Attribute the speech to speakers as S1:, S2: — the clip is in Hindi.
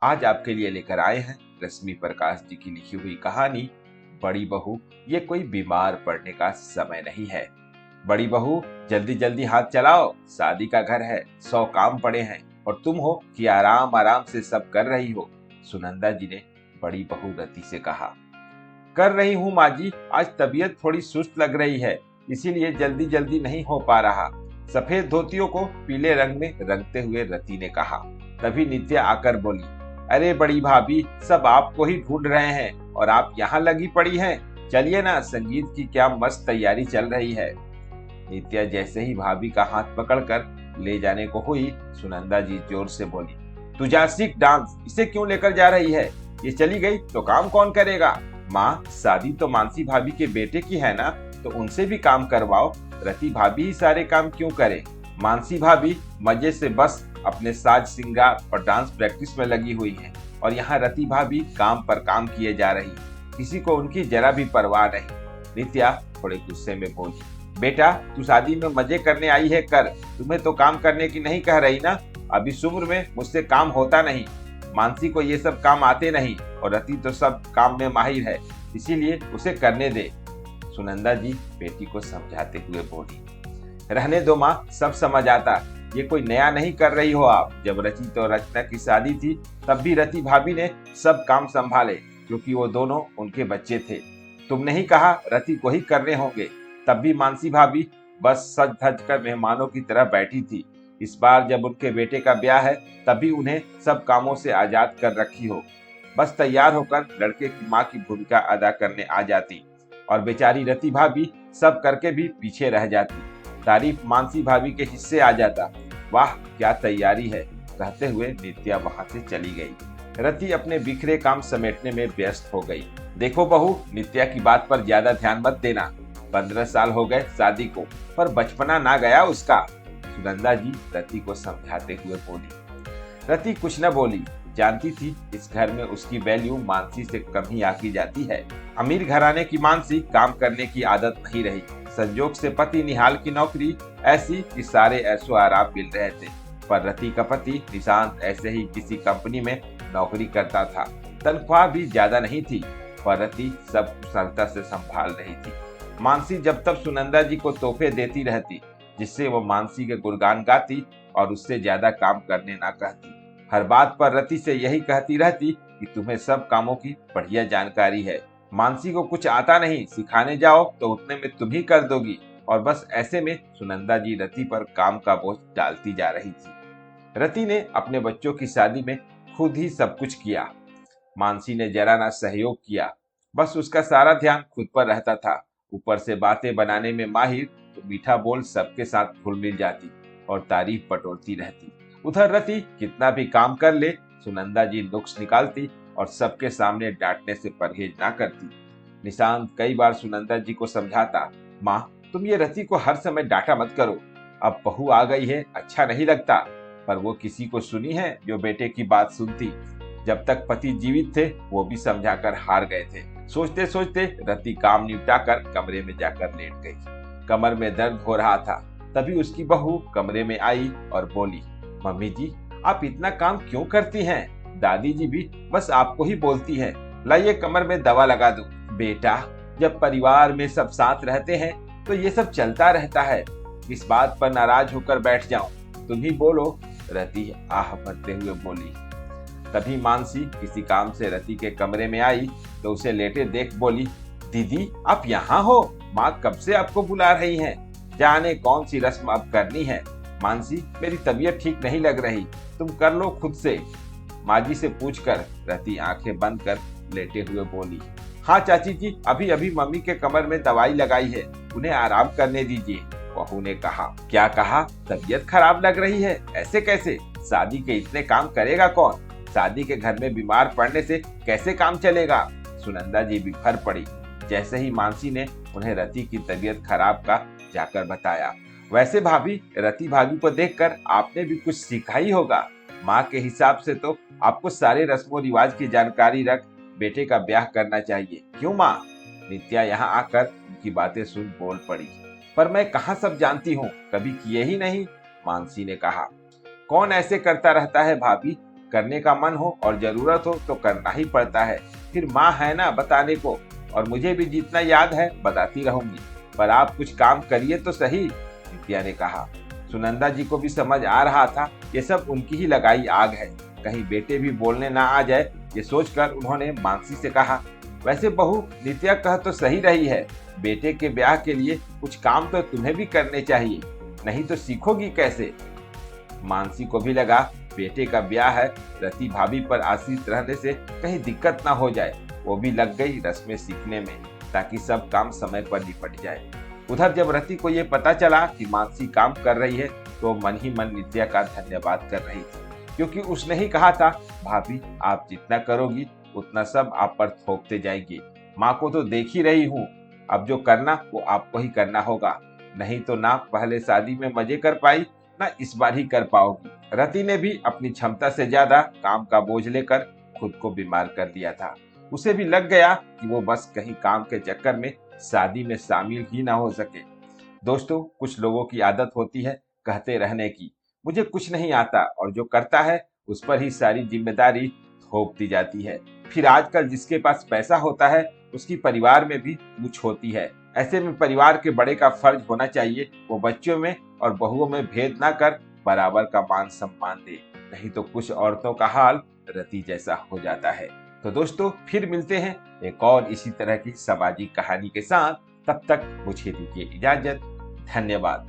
S1: आज आपके लिए लेकर आए हैं रश्मि प्रकाश जी की लिखी हुई कहानी बड़ी बहू। ये कोई बीमार पड़ने का समय नहीं है। बड़ी बहू, जल्दी जल्दी हाथ चलाओ, शादी का घर है, 100 काम पड़े हैं और तुम हो कि आराम आराम से सब कर रही हो। सुनंदा जी ने बड़ी बहू रति से कहा। कर रही हूँ माँ जी, आज तबीयत थोड़ी सुस्त लग रही है, इसीलिए जल्दी जल्दी नहीं हो पा रहा। सफेद धोतियों को पीले रंग में रंगते हुए रति ने कहा। तभी नित्या आकर बोली, अरे बड़ी भाभी, सब आपको ही ढूंढ रहे हैं और आप यहाँ लगी पड़ी हैं। चलिए ना, संगीत की क्या मस्त तैयारी चल रही है। नित्या जैसे ही भाभी का हाथ पकड़कर ले जाने को हुई, सुनंदा जी जोर से बोली, तू जा सीख डांस, इसे क्यों लेकर जा रही है? ये चली गई तो काम कौन करेगा? माँ, शादी तो मानसी भाभी के बेटे की है ना, तो उनसे भी काम करवाओ। रति भाभी ही सारे काम क्यों करे? मानसी भाभी मजे से बस अपने साज श्रृंगार और डांस प्रैक्टिस में लगी हुई है और यहाँ रति भाभी काम पर काम किए जा रही, किसी को उनकी जरा भी परवाह नहीं। नित्या थोड़े गुस्से में बोली, बेटा, तू शादी में मजे करने आई है कर, तुम्हें तो काम करने की नहीं कह रही ना। अभी इस उम्र में मुझसे काम होता नहीं, मानसी को ये सब काम आते नहीं और रति तो सब काम में माहिर है, इसीलिए उसे करने दे। सुनंदा जी बेटी को समझाते हुए बोली, रहने दो माँ, सब समझ आता, ये कोई नया नहीं कर रही हो आप। जब रचित और रचना की शादी थी तब भी रति भाभी ने सब काम संभाले, क्योंकि वो दोनों उनके बच्चे थे। तुमने ही कहा रति को ही करने होंगे, तब भी मानसी भाभी बस सज धज कर मेहमानों की तरह बैठी थी। इस बार जब उनके बेटे का ब्याह है तभी उन्हें सब कामों से आजाद कर रखी हो। बस तैयार होकर लड़के की माँ की भूमिका अदा करने आ जाती और बेचारी रति भाभी सब करके भी पीछे रह जाती। तारीफ मानसी भाभी के हिस्से आ जाता। वाह क्या तैयारी है, कहते हुए नित्या वहां से चली गई। रति अपने बिखरे काम समेटने में व्यस्त हो गई। देखो बहू, नित्या की बात पर ज्यादा ध्यान मत देना। 15 साल हो गए शादी को, पर बचपना ना गया उसका। सुनंदा जी रति को समझाते हुए बोली। रति कुछ न बोली, जानती थी इस घर में उसकी वैल्यू मानसी से कम ही आकी जाती है। अमीर घराने की मानसी काम करने की आदत नहीं रही। संजोग से पति निहाल की नौकरी ऐसी कि सारे ऐशो आराम मिल रहे थे, पर रति का पति निशांत ऐसे ही किसी कंपनी में नौकरी करता था। तनख्वाह भी ज्यादा नहीं थी, पर रति सब कुशलता से संभाल रही थी। मानसी जब तब सुनंदा जी को तोहफे देती रहती, जिससे वो मानसी के गुणगान गाती और उससे ज्यादा काम करने ना कहती। हर बात पर रति से यही कहती रहती कि तुम्हें सब कामों की बढ़िया जानकारी है, मानसी को कुछ आता नहीं, सिखाने जाओ तो उतने में तुम ही कर दोगी। और बस ऐसे में सुनंदा जी रति पर काम का बोझ डालती जा रही थी। रति ने अपने बच्चों की शादी में खुद ही सब कुछ किया, मानसी ने जरा ना सहयोग किया। बस उसका सारा ध्यान खुद पर रहता था। ऊपर से बातें बनाने में माहिर, तो मीठा बोल सबके साथ घुल मिल जाती और तारीफ बटोरती रहती। उधर रति कितना भी काम कर ले, सुनंदा जी नुक्स निकालती और सबके सामने डांटने से परहेज ना करती। निशांत कई बार सुनंदा जी को समझाता, माँ, तुम ये रति को हर समय डांटा मत करो, अब बहू आ गई है, अच्छा नहीं लगता। पर वो किसी को सुनी है जो बेटे की बात सुनती। जब तक पति जीवित थे वो भी समझाकर हार गए थे। सोचते सोचते रति काम निपटाकर कमरे में जाकर लेट गई। कमर में दर्द हो रहा था। तभी उसकी बहू कमरे में आई और बोली, मम्मी जी, आप इतना काम क्यों करती हैं? दादी जी भी बस आपको ही बोलती है, लाइए कमर में दवा लगा दो। बेटा, जब परिवार में सब साथ रहते हैं तो ये सब चलता रहता है, इस बात पर नाराज होकर बैठ जाऊं, तुम ही बोलो। रति आह भरते हुए बोली। तभी मानसी किसी काम से रति के कमरे में आई तो उसे लेटे देख बोली, दीदी आप यहाँ हो? माँ कब से आपको बुला रही हैं, जाने कौन सी रस्म अब करनी है। मानसी, मेरी तबीयत ठीक नहीं लग रही, तुम कर लो खुद से। माँ जी से पूछकर रति आंखें बंद कर लेटे हुए बोली, हाँ चाची जी, अभी अभी मम्मी के कमर में दवाई लगाई है, उन्हें आराम करने दीजिए। बहू ने कहा, क्या कहा? तबीयत खराब लग रही है? ऐसे कैसे? शादी के इतने काम करेगा कौन? शादी के घर में बीमार पड़ने से कैसे काम चलेगा? सुनंदा जी बिफर पड़ी जैसे ही मानसी ने उन्हें रति की तबीयत खराब का जाकर बताया। वैसे भाभी, रति भाभी को देखकर आपने भी कुछ सीखा ही होगा। माँ के हिसाब से तो आपको सारे रस्मों रिवाज की जानकारी रख बेटे का ब्याह करना चाहिए, क्यों माँ? नित्या यहाँ आकर उनकी बातें सुन बोल पड़ी, पर मैं कहाँ सब जानती हूँ, कभी किए ही नहीं। मानसी ने कहा, कौन ऐसे करता रहता है भाभी, करने का मन हो और जरूरत हो तो करना ही पड़ता है। फिर माँ है ना बताने को, और मुझे भी जितना याद है बताती रहूंगी, पर आप कुछ काम करिए तो सही, नित्या ने कहा। सुनंदा जी को भी समझ आ रहा था ये सब उनकी ही लगाई आग है, कहीं बेटे भी बोलने ना आ जाए, ये सोचकर उन्होंने मानसी से कहा, वैसे बहू नित्या कह तो सही रही है, बेटे के ब्याह के लिए कुछ काम तो तुम्हें भी करने चाहिए, नहीं तो सीखोगी कैसे। मानसी को भी लगा बेटे का ब्याह है, रति भाभी पर आश्रित रहने से कहीं दिक्कत ना हो जाए। वो भी लग गई रस्में सीखने में, ताकि सब काम समय पर निपट जाए। उधर जब रति को ये पता चला कि मानसी काम कर रही है तो मन ही मन नित्या का धन्यवाद कर रही थी, क्योंकि उसने ही कहा था, भाभी आप जितना करोगी उतना सब आप पर थोपते जाएंगे। माँ को तो देख ही रही हूँ, अब जो करना वो आपको ही करना होगा, नहीं तो ना पहले शादी में मजे कर पाई ना इस बार ही कर पाओगी। रति ने भी अपनी क्षमता से ज्यादा काम का बोझ लेकर खुद को बीमार कर लिया था। उसे भी लग गया कि वो बस कहीं काम के चक्कर में शादी में शामिल ही ना हो सके। दोस्तों, कुछ लोगों की आदत होती है कहते रहने की, मुझे कुछ नहीं आता, और जो करता है उस पर ही सारी जिम्मेदारी थोप दी जाती है। फिर आजकल जिसके पास पैसा होता है उसकी परिवार में भी पूछ होती है। ऐसे में परिवार के बड़े का फर्ज होना चाहिए वो बच्चों में और बहुओं में भेद ना कर बराबर का मान सम्मान दे, नहीं तो कुछ औरतों का हाल रति जैसा हो जाता है। तो दोस्तों, फिर मिलते हैं एक और इसी तरह की सामाजिक कहानी के साथ। तब तक मुझे दीजिए इजाजत। धन्यवाद।